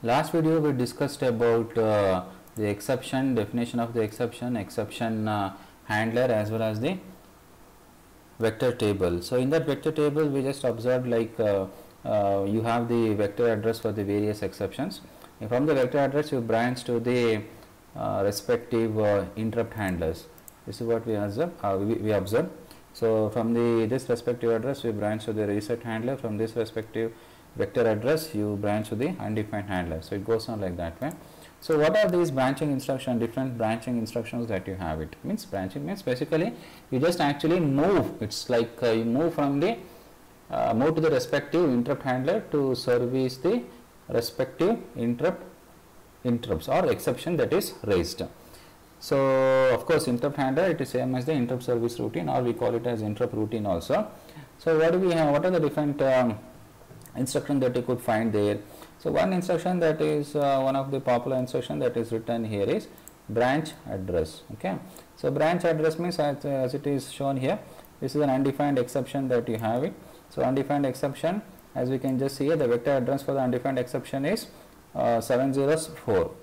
Last video we discussed about the exception, definition of the exception, exception handler, as well as the vector table. So in that vector table we just observed like you have the vector address for the various exceptions. And from the vector address you branch to the respective interrupt handlers. This is what we observe. So from this respective address we branch to the reset handler. From this respective vector address you branch to the undefined handler. So it goes on like that way. So what are these branching instructions, different branching instructions that you have? It means branching means basically you just actually move. It's like you move from the move to the respective interrupt handler to service the respective interrupts or exception that is raised. So of course interrupt handler, it is same as the interrupt service routine, or we call it as interrupt routine also. So what do we have? What are the different instruction that you could find there? So one instruction that is one of the popular instruction that is written here is branch address. Okay, so branch address means as it is shown here, this is an undefined exception that you have it. So undefined exception, as we can just see here, the vector address for the undefined exception is 704. You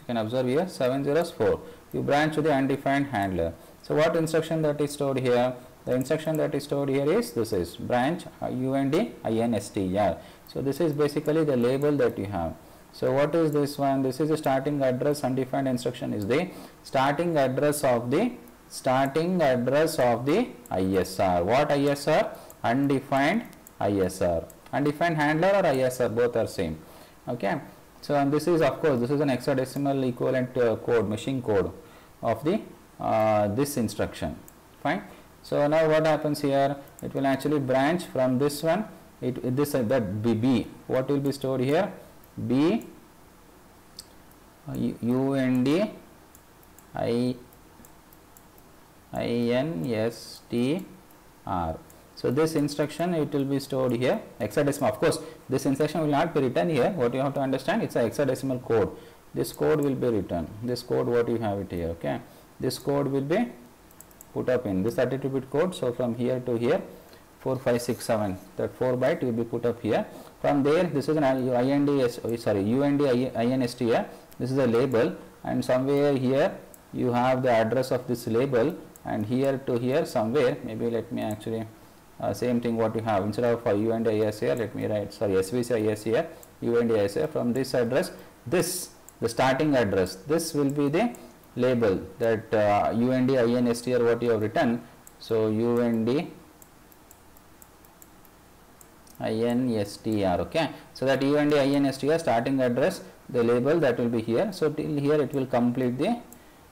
can observe here 704. You branch to the undefined handler. So what instruction that is stored here? The instruction that is stored here is this is branch UND-INSTR. So this is basically the label that you have. So what is this one? This is the starting address. Undefined instruction is the starting address of the ISR. What ISR? Undefined ISR. Undefined handler or ISR, both are same. Okay. So and this is, of course, this is an hexadecimal equivalent code, machine code of the this instruction. Fine. So now what happens here? It will actually branch from this one. That B. What will be stored here? B UND-INSTR. So this instruction, it will be stored here, hexadecimal. Of course, this instruction will not be written here. What you have to understand, it's a hexadecimal code. This code will be written. This code, what you have it here. Okay, this code will be put up in this 32-bit code. So from here to here, 4, 5, 6, 7, that 4 byte will be put up here. From there, this is an UND-INSTR. This is a label, and somewhere here you have the address of this label, and here to here somewhere, maybe let me actually same thing what you have, instead of UND-ISR, let me write, sorry, SVC-ISR, UND-ISR. From this address, this the starting address, this will be the label that UND-INSTR what you have written. So UND-INSTR. Okay, so that UND-INSTR starting address, the label that will be here. So till here it will complete the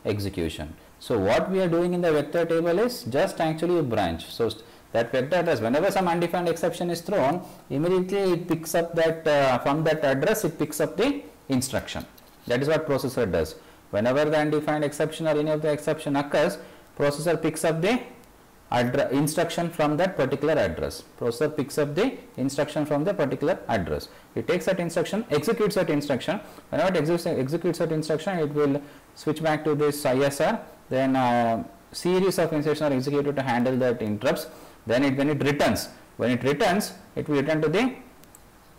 execution. So what we are doing in the vector table is just actually a branch. So that vector address, whenever some undefined exception is thrown, immediately it picks up that from that address it picks up the instruction. That is what processor does. Whenever the undefined exception or any of the exception occurs, processor picks up the instruction from that particular address. Processor picks up the instruction from the particular address. It takes that instruction, executes that instruction. Whenever it executes that instruction, it will switch back to this ISR. Then series of instructions are executed to handle that interrupts. Then when it returns, it will return to the,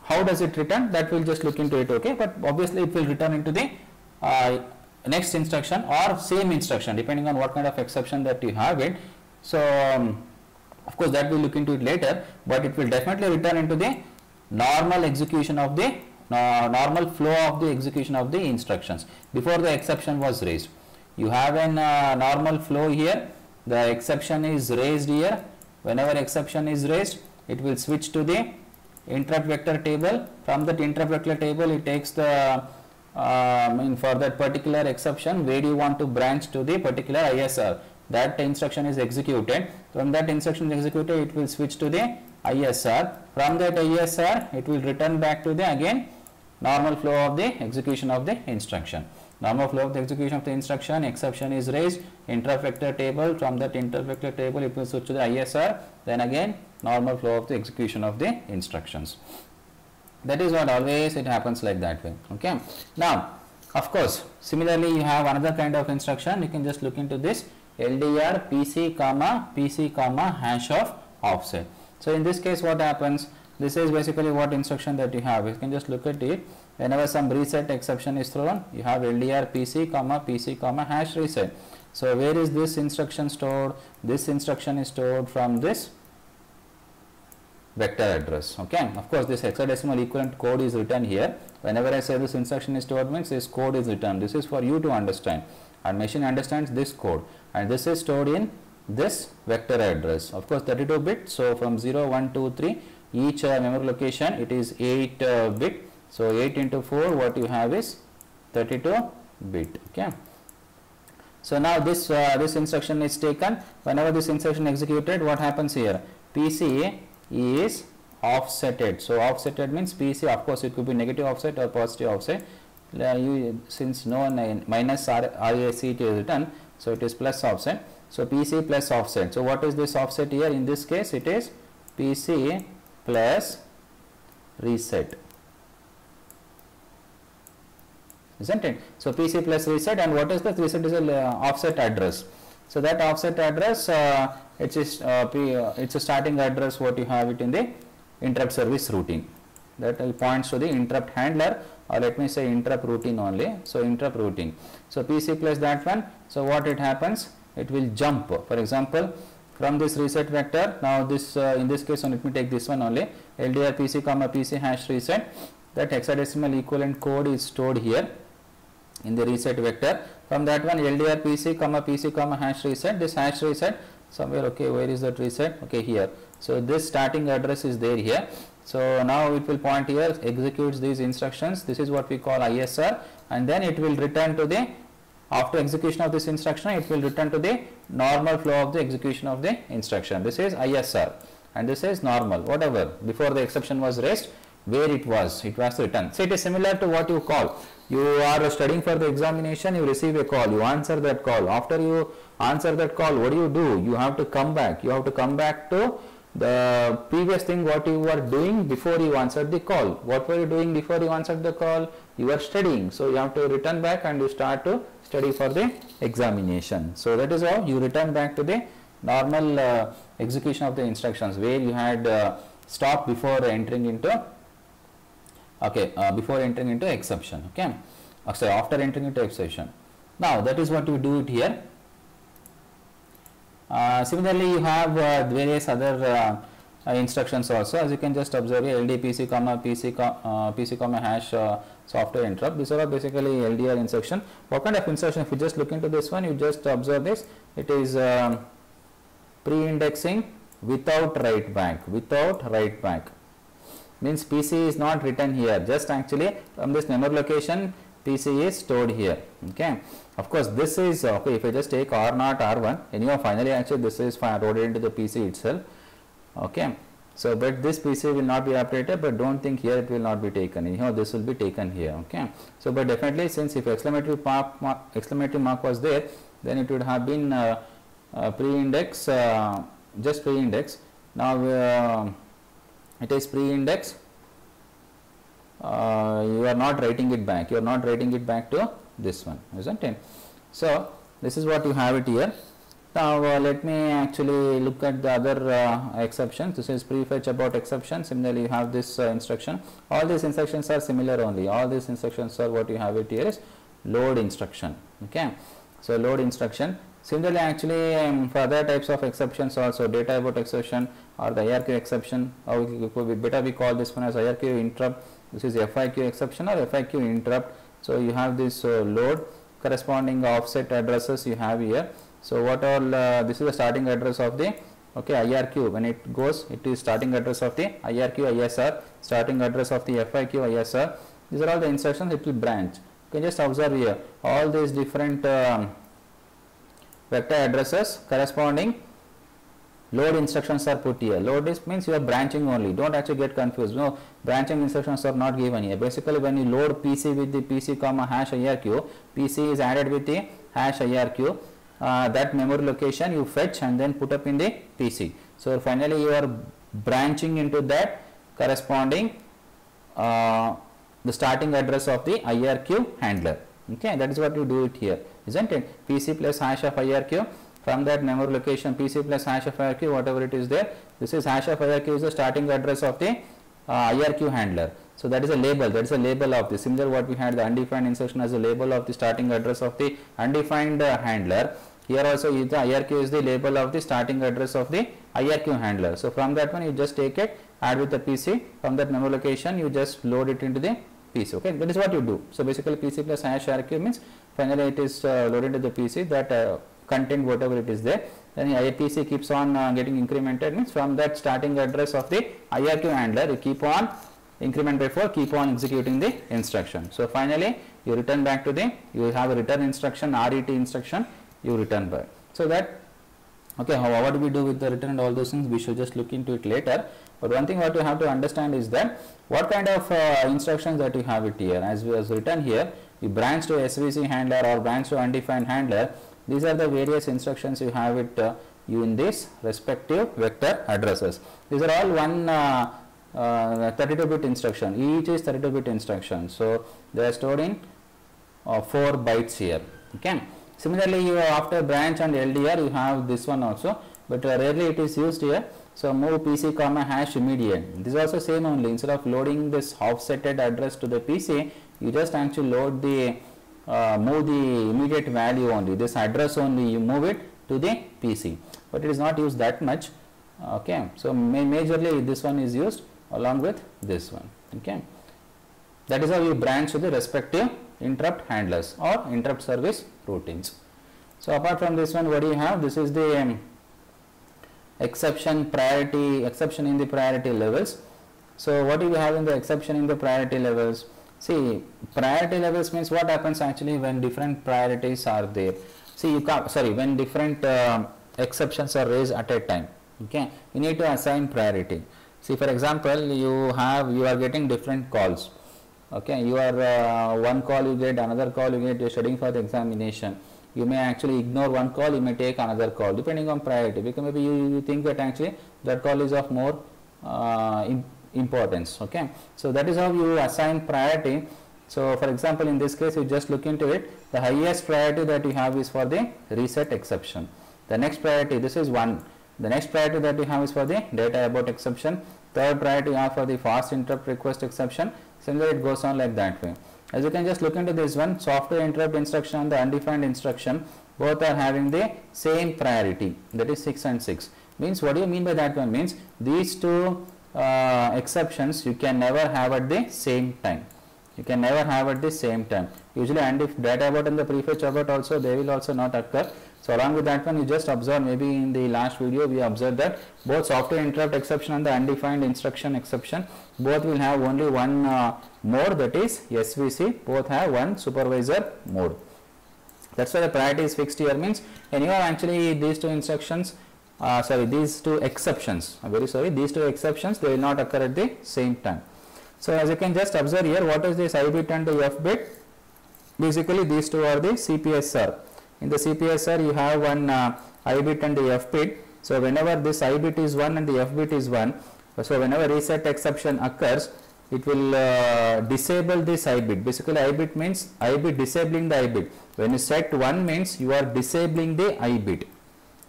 how does it return? That we'll just look into it. Okay, but obviously it will return into the next instruction or same instruction, depending on what kind of exception that you have it. So of course that we'll look into it later, but it will definitely return into the normal execution of the normal flow of the execution of the instructions before the exception was raised. You have a normal flow here. The exception is raised here. Whenever exception is raised, it will switch to the interrupt vector table. From that interrupt vector table, it takes the for that particular exception, where do you want to branch to the particular ISR. That instruction is executed. From that instruction executed, it will switch to the ISR. From that ISR, it will return back to the again normal flow of the execution of the instruction. Normal flow of the execution of the instruction, exception is raised, interrupt vector table. From that interrupt vector table, it will switch to the ISR. Then again normal flow of the execution of the instructions. That is what always it happens like that way. Okay. Now, of course, similarly you have another kind of instruction. You can just look into this LDR PC comma hash of offset. So in this case, what happens? this is basically what instruction that you have. You can just look at it. Whenever some reset exception is thrown, you have LDR PC comma hash reset. So where is this instruction stored? This instruction is stored from this vector address. Okay, of course this hexadecimal equivalent code is written here. Whenever I say this instruction is stored, means this code is written. This is for you to understand, and machine understands this code, and this is stored in this vector address. Of course 32 bit. So from 0, 1, 2, 3, each memory location, it is 8 bit. So 8 into 4, what you have is 32 bit. Okay. So now this instruction is taken. Whenever this instruction executed, what happens here? PC is offsetted. So offsetted means PC, of course it could be negative offset or positive offset. Since no minus RAC it is written, so it is plus offset. So PC plus offset. So what is this offset here? In this case it is PC plus reset, isn't it? So PC plus reset, and what is the reset? Is a offset address. So that offset address, it's a starting address what you have it in the interrupt service routine. That points to the interrupt handler, or let me say interrupt routine only. So interrupt routine. So PC plus that one. So what it happens? It will jump. For example, from this reset vector. Now this in this case, let me take this one only. LDR PC comma PC hash reset. That hexadecimal equivalent code is stored here in the reset vector. From that one, LDR PC comma hash reset. This hash reset somewhere. Okay, where is that reset? Okay, here. So this starting address is there here. So now it will point here, executes these instructions. This is what we call ISR, and then it will return to the, after execution of this instruction, it will return to the normal flow of the execution of the instruction. This is ISR, and this is normal. Whatever before the exception was raised, where it was written. So it is similar to what you call. You are studying for the examination, you receive a call, you answer that call. After you answer that call, what do? You have to come back. You have to come back to the previous thing what you were doing before you answered the call. What were you doing before you answered the call? You were studying. So you have to return back and you start to study for the examination. So that is how you return back to the normal execution of the instructions where you had stopped before entering into before entering into exception. Okay, sorry, after entering into exception. Now that is what you do it here. Similarly, you have various other instructions also, as you can just observe here. LD PC comma PC comma hash software interrupt. These are all basically LDR instruction. What kind of instruction? If you just look into this one, you just observe this. It is pre-indexing without write back. Without write back means PC is not written here. Just actually from this memory location, PC is stored here. Okay. Of course, this is okay. If I just take R0 R1, anyhow, finally actually this is loaded into the PC itself. Okay. So, but this PC will not be operated, but don't think here it will not be taken. Anyhow, this will be taken here. Okay. So, but definitely, since if exclamatory mark was there, then it would have been pre-index, just pre-index. Now it is pre-index. You are not writing it back. You are not writing it back to this one, isn't it? So this is what you have it here. Now let me actually look at the other exceptions. This is prefetch about exception. Similarly, you have this instruction. All these instructions are similar only. All these instructions are what you have it here is load instruction. Okay. So load instruction. Similarly, actually for other types of exceptions also, data about exception or the IRQ exception, or better we call this one as IRQ interrupt. This is FIQ exception or FIQ interrupt. So you have this load corresponding offset addresses you have here. So what all this is the starting address of the IRQ. When it goes, it is starting address of the IRQ ISR, starting address of the FIQ ISR. These are all the instructions it will branch. You can just observe here all these different vector addresses corresponding load instructions are put here. Load is means you are branching only. Don't actually get confused. No, branching instructions are not given here. Basically, when you load PC with the PC comma hash IRQ, PC is added with the hash IRQ. That memory location you fetch and then put up in the PC. So finally, you are branching into that corresponding the starting address of the IRQ handler. Okay, that is what you do it here, isn't it? PC plus hash of IRQ. From that memory location, PC plus hash of IRQ, whatever it is there, this is hash of IRQ is the starting address of the IRQ handler. So that is a label, that is a label of the similar what we had the undefined instruction as a label of the starting address of the undefined handler. Here also is the IRQ is the label of the starting address of the IRQ handler. So from that one you just take it, add with the PC, from that memory location you just load it into the PC. Okay, that is what you do. So basically PC plus hash IRQ means finally it is loaded to the PC, that content whatever it is there, then PC keeps on getting incremented, means from that starting address of the IRQ handler you keep on increment by 4, keep on executing the instruction. So finally you return back to the, you have a return instruction, RET instruction, you return back. So that, okay, what do we do with the return and all those things, we should just look into it later. But one thing what you have to understand is that what kind of instructions that you have it here, as was written here, you branch to SVC handler or branch to undefined handler. These are the various instructions you have it you in this respective vector addresses. These are all one 32-bit instruction, each is 32-bit instruction. So they are stored in 4 bytes here. Okay. Similarly, you after branch and LDR you have this one also, but rarely it is used here. So move PC comma hash immediate. This is also same only. Instead of loading this offsetted address to the PC, you just actually load the move the immediate value only. This address only you move it to the PC, but it is not used that much. Okay. So majorly this one is used along with this one. Okay. That is how you branch to the respective interrupt handlers or interrupt service routines. So apart from this one, what do you have? This is the exception in the priority levels. So what do you have in the exception in the priority levels? See, priority levels means what happens actually when different priorities are there. See, you can't, when different exceptions are raised at a time. Okay, you need to assign priority. See, for example, you are getting different calls. Okay, you are one call you get, another call you get, you are studying for the examination. You may actually ignore one call, you may take another call depending on priority, because maybe you think that actually that call is of more importance. Okay, so that is how you assign priority. So for example, in this case you just look into it, the highest priority that you have is for the reset exception. The next priority, this is 1. The next priority that you have is for the data abort exception. Third priority you have for the fast interrupt request exception. Similarly, it goes on like that way. As you can just look into this one, software interrupt instruction and the undefined instruction, both are having the same priority, that is 6 and 6. Means what do you mean by that one? Means these two exceptions you can never have at the same time. You can never have at the same time. Usually, and if data abort and the prefetch abort also, they will also not occur. So along with that one, you just observe, maybe in the last video we observed that both software interrupt exception and the undefined instruction exception, both will have only one mode, that is SVC, both have one supervisor mode. That's why the priority is fixed here, means anyhow actually these two instructions, these two exceptions, these two exceptions, they will not occur at the same time. So as you can just observe here, what is this I bit and the F bit? Basically these two are the CPSR. In the CPSR you have one I bit and the F bit. So whenever this I bit is 1 and the F bit is 1, so whenever reset exception occurs, it will disable this I bit. Basically I bit means I bit, disabling the I bit. When you set 1 means you are disabling the I bit.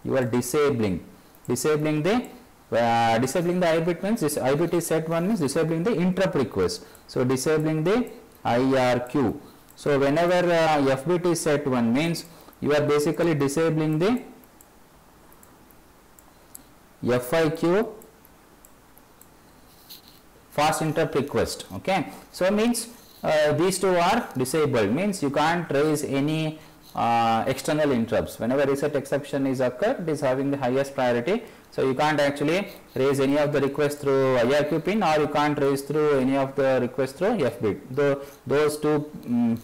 You are disabling the I bit means this I bit is set 1 means disabling the interrupt request. So disabling the IRQ. So whenever F bit is set 1 means you are basically disabling the FIQ, fast interrupt request. Okay, so means these two are disabled, means you can't raise any external interrupts. Whenever reset exception is occurred, it is having the highest priority. So you can't actually raise any of the requests through IRQ pin, or you can't raise through any of the requests through F bit. Those two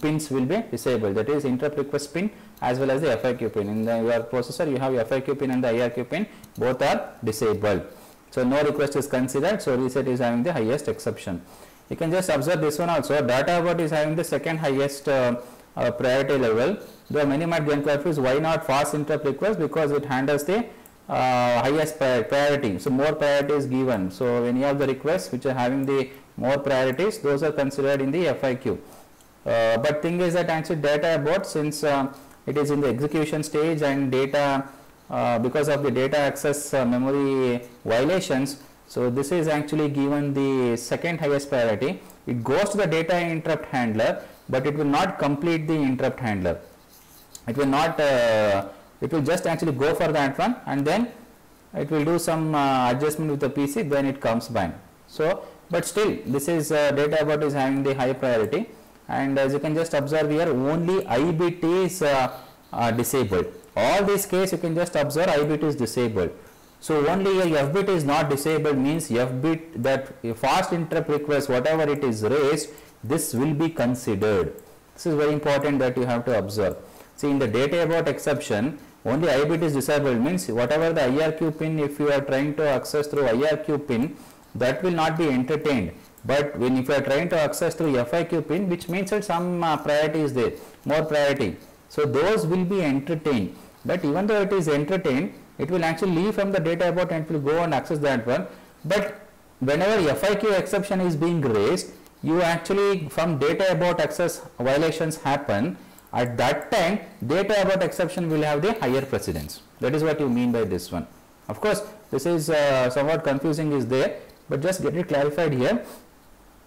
pins will be disabled, that is interrupt request pin as well as the FIQ pin. In your processor you have FIQ pin and the IRQ pin, both are disabled. So no request is considered, so reset is having the highest exception. You can just observe this one also, data abort is having the second highest priority level. Though many might get confused, why not fast interrupt request? Because it handles the highest priority, so more priority is given. So any of the requests which are having the more priorities, those are considered in the FIQ. But thing is that actually data abort, since it is in the execution stage and data because of the data access memory violations, So this is actually given the second highest priority. It goes to the data interrupt handler, but it will not complete the interrupt handler. It will not, it will just actually go for that one, and then it will do some adjustment with the PC, then it comes back. So, but still this is data abort is having the high priority, and as you can just observe here, only I bit is disabled. All these case you can just observe I bit is disabled. So only a F bit is not disabled, means F bit, that fast interrupt request whatever it is raised, this will be considered. This is very important that you have to observe. See, in the data abort exception, only I bit is disabled, means whatever the IRQ pin, if you are trying to access through IRQ pin, that will not be entertained. But when if you are trying to access through FIQ pin, which means that some priority is there, more priority, so those will be entertained. But even though it is entertained, it will actually leave from the data abort and it will go and access that one. But whenever FIQ exception is being raised, you actually from data abort access violations happen, at that time data abort exception will have the higher precedence. That is what you mean by this one. Of course, this is somewhat confusing is there, but just get it clarified here.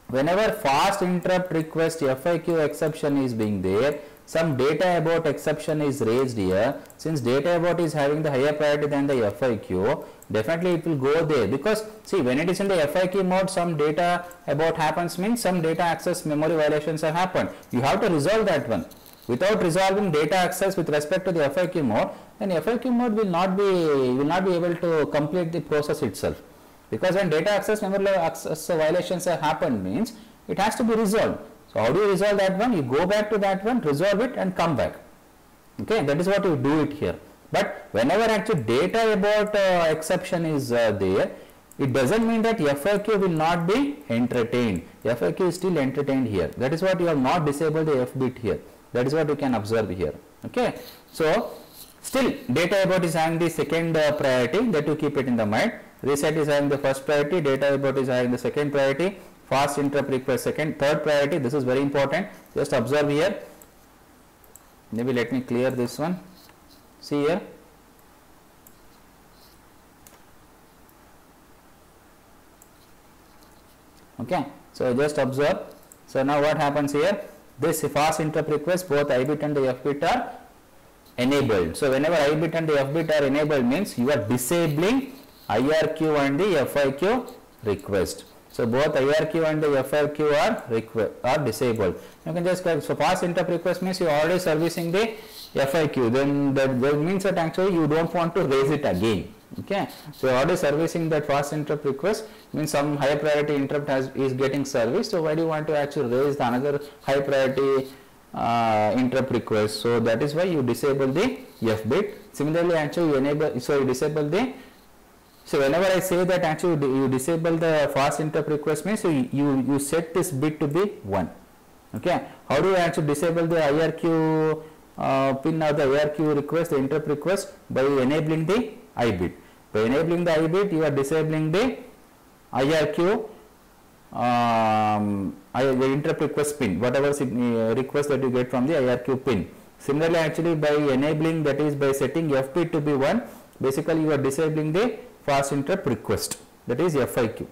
Whenever fast interrupt request FIQ exception is being there, some data abort exception is raised here. Since data abort is having the higher priority than the FIQ, definitely it will go there, because see, when it is in the FIQ mode, some data abort happens, means some data access memory violations have happened. You have to resolve that one. Without resolving data access with respect to the FIQ mode, then FIQ mode will not be able to complete the process itself, because when data access memory access violations have happened, means it has to be resolved. So how do you resolve that one? You go back to that one, resolve it and come back. Okay, that is what you do it here. But whenever actually data abort exception is there, it doesn't mean that FIQ will not be entertained. FIQ is still entertained here. That is what you have not disabled the F bit here. That is what you can observe here. Okay, so still data abort is having the second priority, that you keep it in the mind. Reset is having the first priority, data abort is having the second priority, fast interrupt request third priority. This is very important. Just observe here. Maybe let me clear this one. See here. Okay, so just observe. So now what happens here? This fast interrupt request, both I bit and the F bit are enabled. So whenever I bit and the F bit are enabled, means you are disabling IRQ and the FIQ request. So both IRQ and the FIQ are disabled. You can just, so fast interrupt request means you are already servicing the FIQ, then that means that actually you don't want to raise it again. Okay, so already servicing that fast interrupt request, means some high priority interrupt is getting serviced. So why do you want to actually raise the another high priority interrupt request? So that is why you disable the F bit. Similarly, actually you enable, so you disable the, so whenever I say that actually you disable the fast interrupt request, means you set this bit to be 1. Okay, how do you actually disable the IRQ pin or the IRQ request, the interrupt request? By enabling the I bit. By enabling the I bit, you are disabling the IRQ the interrupt request pin, whatever request that you get from the IRQ pin. Similarly, actually by enabling, that is by setting F bit to be 1, basically you are disabling the fast interrupt request, that is FIQ.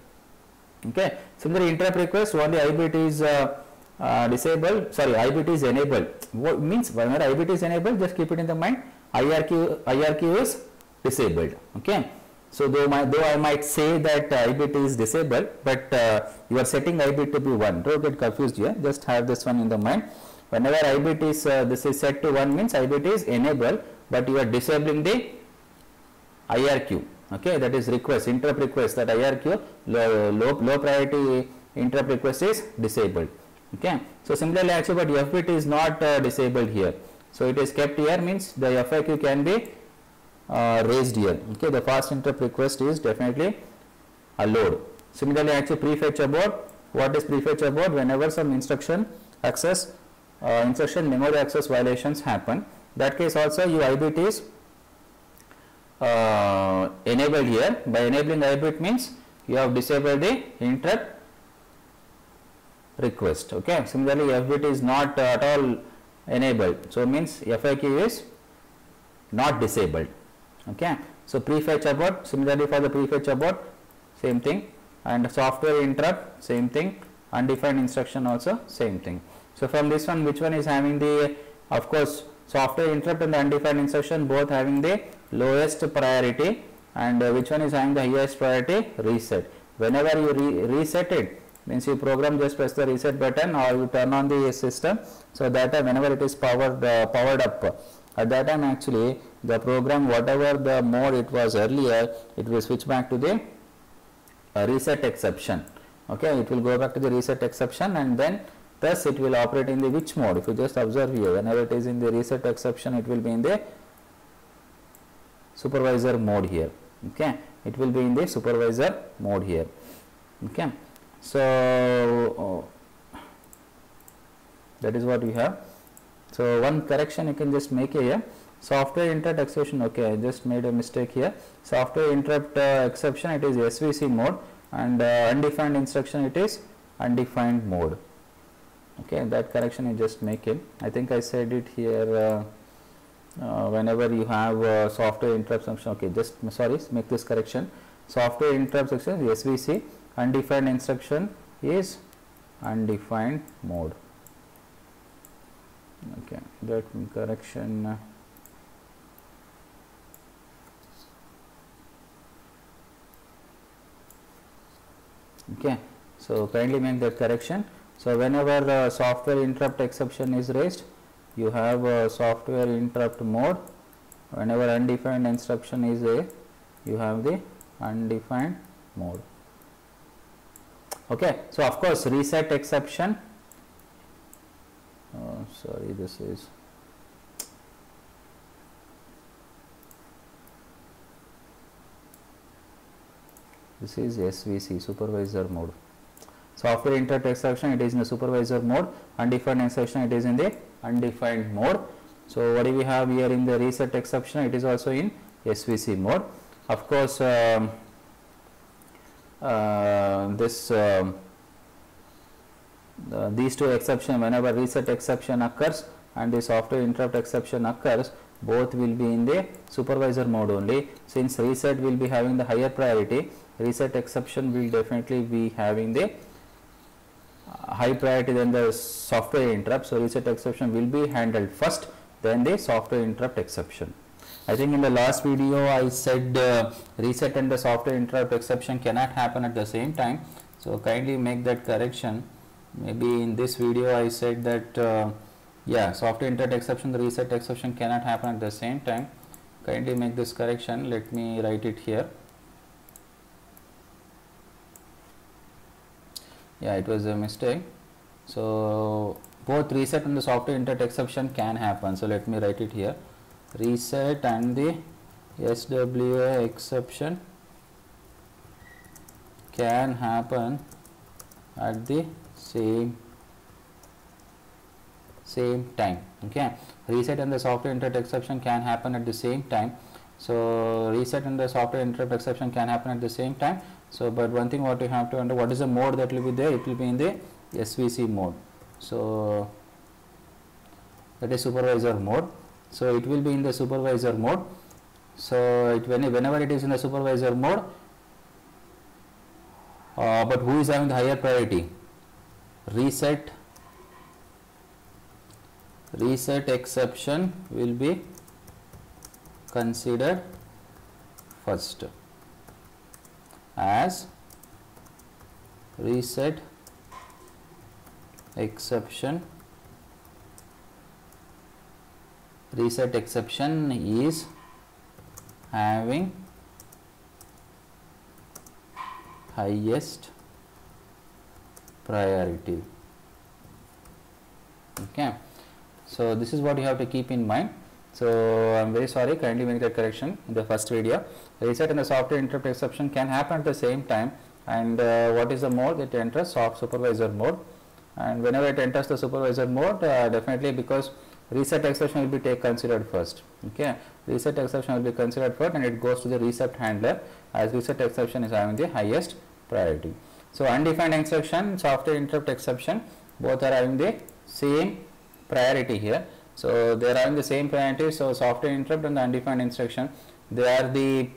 Okay. Similarly, interrupt request, only I bit is disabled, sorry, I bit is enabled. What means whenever I bit is enabled, just keep it in the mind, IRQ is disabled. Okay. So though I might say that I bit is disabled, but you are setting I bit to be 1. Don't get confused here. Just have this one in the mind. Whenever I bit is this is set to 1, means I bit is enabled, but you are disabling the IRQ. Okay, that is request, interrupt request, that IRQ low priority interrupt request is disabled. Okay. So similarly, actually, but F bit is not disabled here. So it is kept here, means the FIQ can be raised here. Okay, the fast interrupt request is definitely allowed. Similarly, actually prefetch abort. What is prefetch abort? Whenever some instruction access, instruction memory access violations happen, that case also your I bit is enabled here. By enabling I bit means you have disabled the interrupt request. Okay. Similarly, F bit is not at all enabled. So means FIQ is not disabled. Okay. So prefetch abort. Similarly, for the prefetch abort, same thing, and software interrupt, same thing, undefined instruction also same thing. So from this one, which one is having the, of course, software interrupt and the undefined instruction both having the lowest priority, and which one is having the highest priority? Reset. Whenever you reset it, means you program just press the reset button or you turn on the system, so that time whenever it is powered up, at that time actually the program, whatever the mode it was earlier, it will switch back to the reset exception. Okay, it will go back to the reset exception, and then thus it will operate in the which mode? If you just observe here, whenever it is in the reset exception, it will be in the supervisor mode here. Okay, it will be in the supervisor mode here. Okay, so that is what we have. So one correction you can just make here, software interrupt exception. Okay, I just made a mistake here. Software interrupt exception, it is SVC mode, and undefined instruction, it is undefined mode. Okay, that correction you just make it. I think I said it here. Whenever you have software interrupt function, okay, just sorry, make this correction. Software interrupt section SVC, undefined instruction is undefined mode. Okay, that correction. Okay, so kindly make that correction. So whenever software interrupt exception is raised, you have software interrupt mode. Whenever undefined instruction is there, you have the undefined mode. Okay, so of course reset exception, sorry, this is SVC, supervisor mode. Software interrupt exception, it is in the supervisor mode. Undefined instruction, it is in the undefined mode. So what do we have here in the reset exception? It is also in SVC mode. Of course, these two exceptions, whenever reset exception occurs and the software interrupt exception occurs, both will be in the supervisor mode only. Since reset will be having the higher priority, reset exception will definitely be having the high priority than the software interrupt. So reset exception will be handled first, then the software interrupt exception. I think in the last video I said reset and the software interrupt exception cannot happen at the same time. So kindly make that correction. Maybe in this video I said that yeah, software interrupt exception, the reset exception cannot happen at the same time. Kindly make this correction. Let me write it here. Yeah, it was a mistake. So both reset and the software interrupt exception can happen. So let me write it here. Reset and the SWA exception can happen at the same time. Okay, reset and the software interrupt exception can happen at the same time. So reset and the software interrupt exception can happen at the same time. So but one thing what you have to understand, what is the mode that will be there? It will be in the SVC mode. So that is supervisor mode. So it will be in the supervisor mode. So whenever it is in the supervisor mode, but who is having the higher priority? Reset exception will be considered first, as reset exception is having highest priority. Okay, so this is what you have to keep in mind. So I am very sorry, kindly make that correction in the first video. Reset and the software interrupt exception can happen at the same time, and what is the mode? It enters supervisor mode, and whenever it enters the supervisor mode, definitely because reset exception will be considered first. Okay, reset exception will be considered first, and it goes to the reset handler, as reset exception is having the highest priority. So undefined instruction, software interrupt exception, both are having the same priority here. So they are having the same priority. So software interrupt and the undefined instruction, they are the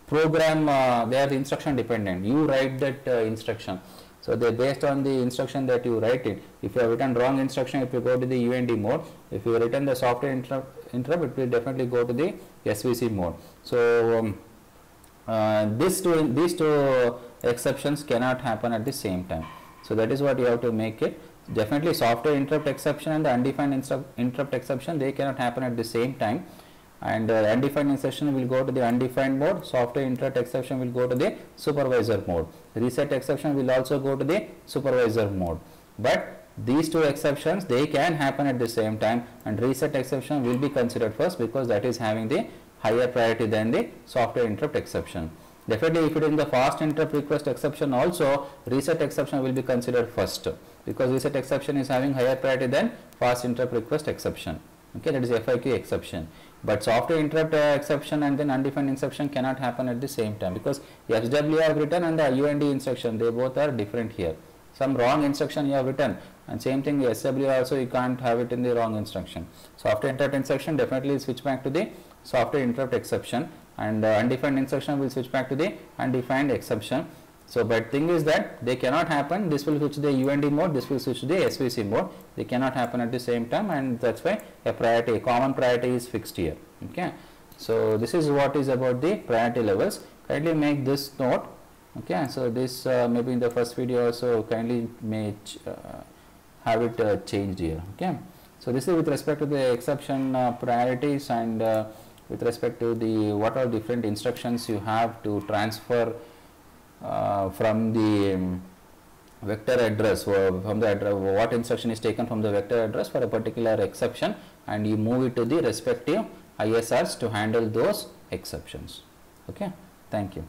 program, they are the instruction dependent. You write that instruction. So they based on the instruction that you write it. If you have written wrong instruction, if you go to the UND mode, if you have written the software interrupt, it will definitely go to the SVC mode. So these two exceptions cannot happen at the same time. So that is what you have to make it. Definitely software interrupt exception and the undefined interrupt exception, they cannot happen at the same time. And undefined instruction will go to the undefined mode, software interrupt exception will go to the supervisor mode, reset exception will also go to the supervisor mode. But these two exceptions, they can happen at the same time, and reset exception will be considered first because that is having the higher priority than the software interrupt exception. Definitely if it is in the fast interrupt request exception also, reset exception will be considered first because reset exception is having higher priority than fast interrupt request exception. Okay, that is FIQ exception. But software interrupt exception and then undefined exception cannot happen at the same time because SW you have written and the UND instruction, they both are different here. Some wrong instruction you have written, and same thing the SW also you can't have it in the wrong instruction. Software interrupt instruction definitely switch back to the software interrupt exception, and undefined instruction will switch back to the undefined exception. So, but thing is that they cannot happen. This will switch to the UND mode, this will switch to the SVC mode. They cannot happen at the same time, and that's why a priority, a common priority is fixed here. Okay. So this is what is about the priority levels. Kindly make this note. Okay. So this maybe in the first video also kindly may have it changed here. Okay. So this is with respect to the exception priorities, and with respect to the what are different instructions you have to transfer from the vector address, or from the address, what instruction is taken from the vector address for a particular exception, and you move it to the respective ISRs to handle those exceptions. Okay, thank you.